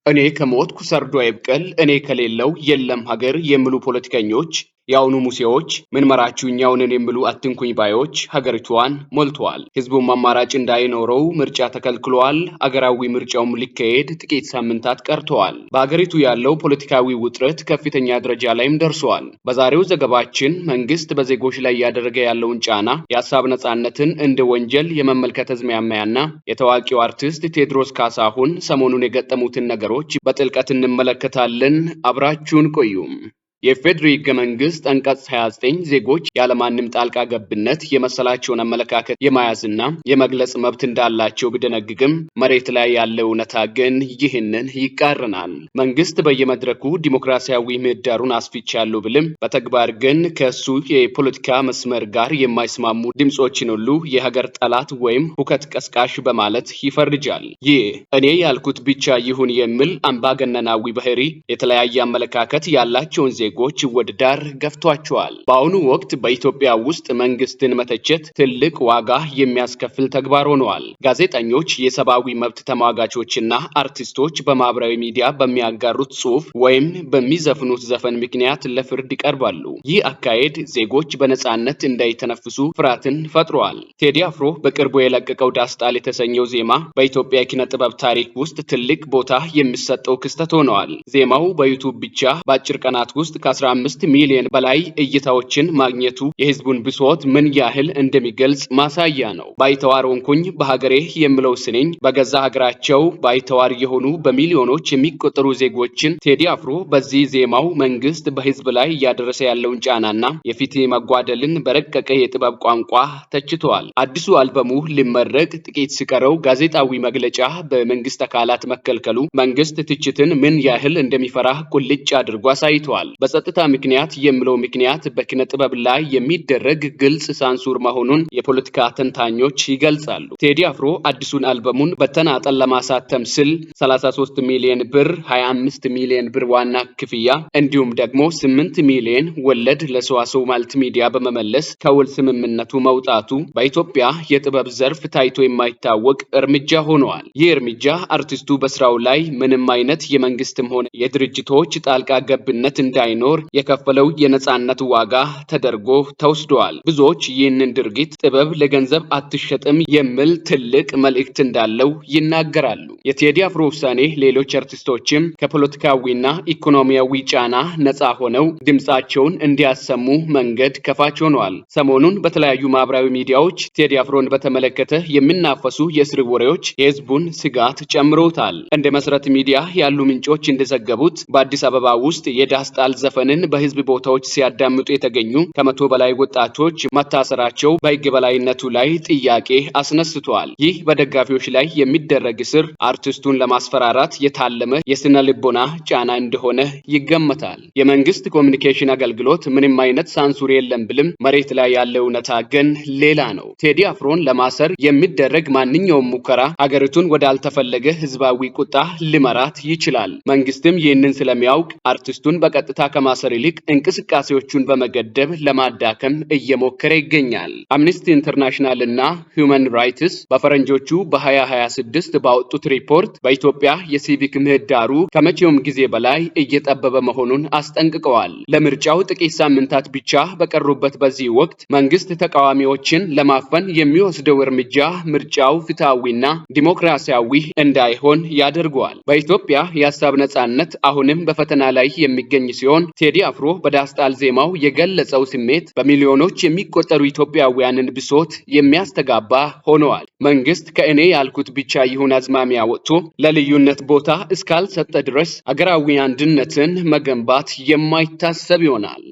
እኔ ከሞትኩ ሰርዶ አይብቀል እኔ ከሌለው የለም ሀገር የሚሉ ፖለቲከኞች የአሁኑ ሙሴዎች ምን መራችሁ እኛውንን የሚሉ አትንኩኝ ባዮች ሀገሪቷን ሞልተዋል። ህዝቡም አማራጭ እንዳይኖረው ምርጫ ተከልክሏል። አገራዊ ምርጫውም ሊካሄድ ጥቂት ሳምንታት ቀርተዋል። በሀገሪቱ ያለው ፖለቲካዊ ውጥረት ከፍተኛ ደረጃ ላይም ደርሰዋል። በዛሬው ዘገባችን መንግስት በዜጎች ላይ እያደረገ ያለውን ጫና፣ የሀሳብ ነጻነትን እንደ ወንጀል የመመልከት አዝማሚያና የታዋቂው አርቲስት ቴዎድሮስ ካሳሁን ሰሞኑን የገጠሙትን ነገሮች በጥልቀት እንመለከታለን። አብራችሁን ቆዩም። የፌዴሪ ህገ መንግስት አንቀጽ 29 ዜጎች ያለማንም ጣልቃ ገብነት የመሰላቸውን አመለካከት የመያዝና የመግለጽ መብት እንዳላቸው ቢደነግግም መሬት ላይ ያለው እውነታ ግን ይህንን ይቃረናል። መንግስት በየመድረኩ ዲሞክራሲያዊ ምህዳሩን አስፍቻለሁ ብልም በተግባር ግን ከሱ የፖለቲካ መስመር ጋር የማይስማሙ ድምጾችን ሁሉ የሀገር ጠላት ወይም ሁከት ቀስቃሽ በማለት ይፈርጃል። ይህ እኔ ያልኩት ብቻ ይሁን የሚል አምባገነናዊ ባህሪ የተለያየ አመለካከት ያላቸውን ዜጎች ወደ ዳር ገፍቷቸዋል። በአሁኑ ወቅት በኢትዮጵያ ውስጥ መንግስትን መተቸት ትልቅ ዋጋ የሚያስከፍል ተግባር ሆነዋል። ጋዜጠኞች፣ የሰብአዊ መብት ተሟጋቾችና አርቲስቶች በማህበራዊ ሚዲያ በሚያጋሩት ጽሑፍ ወይም በሚዘፍኑት ዘፈን ምክንያት ለፍርድ ይቀርባሉ። ይህ አካሄድ ዜጎች በነጻነት እንዳይተነፍሱ ፍርሃትን ፈጥሯል። ቴዲ አፍሮ በቅርቡ የለቀቀው ዳስጣል የተሰኘው ዜማ በኢትዮጵያ የኪነ ጥበብ ታሪክ ውስጥ ትልቅ ቦታ የሚሰጠው ክስተት ሆነዋል። ዜማው በዩቱብ ብቻ በአጭር ቀናት ውስጥ ከ15 ሚሊዮን በላይ እይታዎችን ማግኘቱ የህዝቡን ብሶት ምን ያህል እንደሚገልጽ ማሳያ ነው። ባይተዋር ሆንኩኝ በሀገሬ የሚለው ስንኝ በገዛ ሀገራቸው ባይተዋር የሆኑ በሚሊዮኖች የሚቆጠሩ ዜጎችን ቴዲ አፍሮ በዚህ ዜማው መንግስት በህዝብ ላይ እያደረሰ ያለውን ጫናና የፍትህ መጓደልን በረቀቀ የጥበብ ቋንቋ ተችቷል። አዲሱ አልበሙ ሊመረቅ ጥቂት ሲቀረው ጋዜጣዊ መግለጫ በመንግስት አካላት መከልከሉ መንግስት ትችትን ምን ያህል እንደሚፈራ ቁልጭ አድርጎ አሳይቷል። በጸጥታ ምክንያት የሚለው ምክንያት በኪነ ጥበብ ላይ የሚደረግ ግልጽ ሳንሱር መሆኑን የፖለቲካ ተንታኞች ይገልጻሉ። ቴዲ አፍሮ አዲሱን አልበሙን በተናጠል ለማሳተም ስል 33 ሚሊዮን ብር፣ 25 ሚሊዮን ብር ዋና ክፍያ እንዲሁም ደግሞ 8 ሚሊዮን ወለድ ለሰዋሰው ማልቲ ሚዲያ በመመለስ ከውል ስምምነቱ መውጣቱ በኢትዮጵያ የጥበብ ዘርፍ ታይቶ የማይታወቅ እርምጃ ሆነዋል። ይህ እርምጃ አርቲስቱ በስራው ላይ ምንም አይነት የመንግስትም ሆነ የድርጅቶች ጣልቃ ገብነት እንዳይኖር የከፈለው የነጻነት ዋጋ ተደርጎ ተወስዷል። ብዙዎች ይህንን ድርጊት ጥበብ ለገንዘብ አትሸጥም የሚል ትልቅ መልእክት እንዳለው ይናገራሉ። የቴዲ አፍሮ ውሳኔ ሌሎች አርቲስቶችም ከፖለቲካዊና ኢኮኖሚያዊ ጫና ነጻ ሆነው ድምጻቸውን እንዲያሰሙ መንገድ ከፋች ሆነዋል። ሰሞኑን በተለያዩ ማህበራዊ ሚዲያዎች ቴዲ አፍሮን በተመለከተ የሚናፈሱ የእስር ወሬዎች የህዝቡን ስጋት ጨምሮታል። እንደ መሰረት ሚዲያ ያሉ ምንጮች እንደዘገቡት በአዲስ አበባ ውስጥ የዳስጣል ዘፈንን በህዝብ ቦታዎች ሲያዳምጡ የተገኙ ከ100 በላይ ወጣቶች መታሰራቸው በህግ በላይነቱ ላይ ጥያቄ አስነስቷል። ይህ በደጋፊዎች ላይ የሚደረግ እስር አርቲስቱን ለማስፈራራት የታለመ የስነ ልቦና ጫና እንደሆነ ይገመታል። የመንግስት ኮሚኒኬሽን አገልግሎት ምንም አይነት ሳንሱር የለም ብልም መሬት ላይ ያለው እውነታ ግን ሌላ ነው። ቴዲ አፍሮን ለማሰር የሚደረግ ማንኛውም ሙከራ ሀገሪቱን ወዳልተፈለገ ህዝባዊ ቁጣ ሊመራት ይችላል። መንግስትም ይህንን ስለሚያውቅ አርቲስቱን በቀጥታ ከማሰር ይልቅ እንቅስቃሴዎቹን በመገደብ ለማዳከም እየሞከረ ይገኛል። አምነስቲ ኢንተርናሽናል እና ሂውማን ራይትስ በፈረንጆቹ በ2026 ባወጡት ሪፖርት በኢትዮጵያ የሲቪክ ምህዳሩ ከመቼውም ጊዜ በላይ እየጠበበ መሆኑን አስጠንቅቀዋል። ለምርጫው ጥቂት ሳምንታት ብቻ በቀሩበት በዚህ ወቅት መንግስት ተቃዋሚዎችን ለማፈን የሚወስደው እርምጃ ምርጫው ፍትሃዊና ዲሞክራሲያዊ እንዳይሆን ያደርገዋል። በኢትዮጵያ የሀሳብ ነጻነት አሁንም በፈተና ላይ የሚገኝ ሲሆን ቴዲ አፍሮ በዳስጣል ዜማው የገለጸው ስሜት በሚሊዮኖች የሚቆጠሩ ኢትዮጵያውያንን ብሶት የሚያስተጋባ ሆነዋል። መንግስት ከእኔ ያልኩት ብቻ ይሁን አዝማሚያ ወጥቶ ለልዩነት ቦታ እስካልሰጠ ድረስ አገራዊ አንድነትን መገንባት የማይታሰብ ይሆናል።